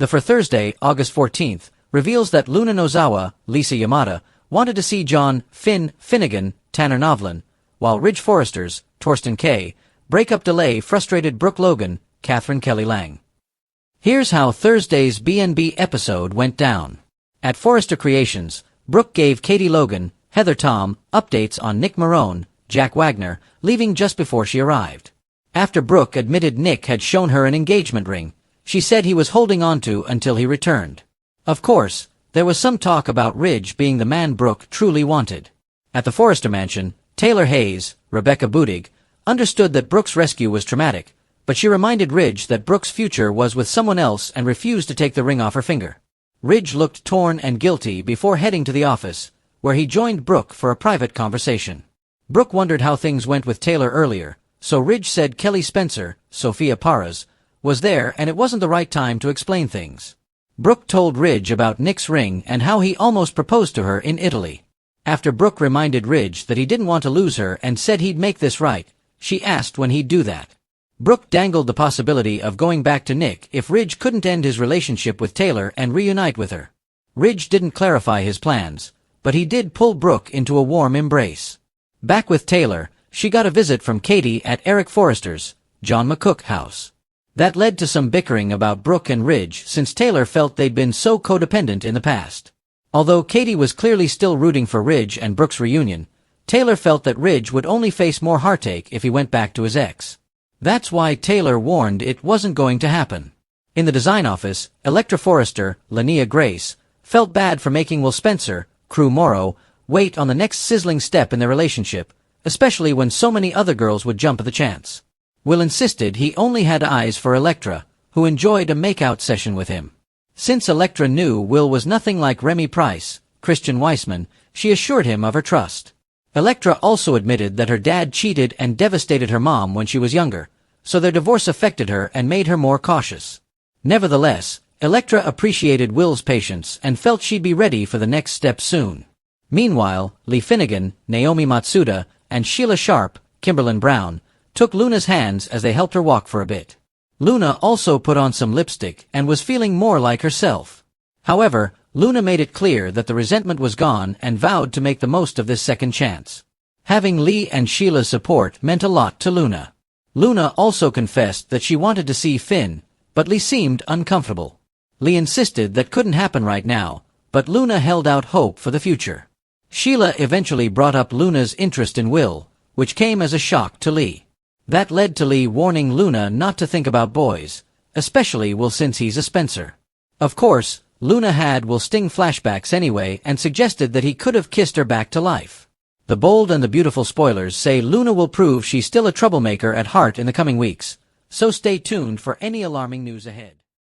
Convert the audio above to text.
The For Thursday, August 14th, reveals that Luna Nozawa, Lisa Yamada, wanted to see John Finnegan, Tanner Novlin, while Ridge Forrester's, Torsten K., breakup delay frustrated Brooke Logan, Catherine Kelly Lang. Here's how Thursday's B&B episode went down. At Forrester Creations, Brooke gave Katie Logan, Heather Tom, updates on Nick Marone, Jack Wagner, leaving just before she arrived. After Brooke admitted Nick had shown her an engagement ring, she said he was holding on to until he returned. Of course, there was some talk about Ridge being the man Brooke truly wanted. At the Forrester mansion, Taylor Hayes, Rebecca Budig, understood that Brooke's rescue was traumatic, but she reminded Ridge that Brooke's future was with someone else and refused to take the ring off her finger. Ridge looked torn and guilty before heading to the office, where he joined Brooke for a private conversation. Brooke wondered how things went with Taylor earlier, so Ridge said Kelly Spencer, Sophia Parras, was there and it wasn't the right time to explain things. Brooke told Ridge about Nick's ring and how he almost proposed to her in Italy. After Brooke reminded Ridge that he didn't want to lose her and said he'd make this right, she asked when he'd do that. Brooke dangled the possibility of going back to Nick if Ridge couldn't end his relationship with Taylor and reunite with her. Ridge didn't clarify his plans, but he did pull Brooke into a warm embrace. Back with Taylor, she got a visit from Katie at Eric Forrester's, John McCook house. That led to some bickering about Brooke and Ridge since Taylor felt they'd been so codependent in the past. Although Katie was clearly still rooting for Ridge and Brooke's reunion, Taylor felt that Ridge would only face more heartache if he went back to his ex. That's why Taylor warned it wasn't going to happen. In the design office, Electra Forrester, Linnea Grace, felt bad for making Will Spencer, Crew Morrow, wait on the next sizzling step in their relationship, especially when so many other girls would jump at the chance. Will insisted he only had eyes for Electra, who enjoyed a make-out session with him. Since Electra knew Will was nothing like Remy Price, Christian Weissman, she assured him of her trust. Electra also admitted that her dad cheated and devastated her mom when she was younger, so their divorce affected her and made her more cautious. Nevertheless, Electra appreciated Will's patience and felt she'd be ready for the next step soon. Meanwhile, Lee Finnegan, Naomi Matsuda, and Sheila Sharp, Kimberlyn Brown, took Luna's hands as they helped her walk for a bit. Luna also put on some lipstick and was feeling more like herself. However, Luna made it clear that the resentment was gone and vowed to make the most of this second chance. Having Lee and Sheila's support meant a lot to Luna. Luna also confessed that she wanted to see Finn, but Lee seemed uncomfortable. Lee insisted that couldn't happen right now, but Luna held out hope for the future. Sheila eventually brought up Luna's interest in Will, which came as a shock to Lee. That led to Lee warning Luna not to think about boys, especially Will since he's a Spencer. Of course, Luna had Will sting flashbacks anyway and suggested that he could have kissed her back to life. The Bold and the Beautiful spoilers say Luna will prove she's still a troublemaker at heart in the coming weeks, so stay tuned for any alarming news ahead.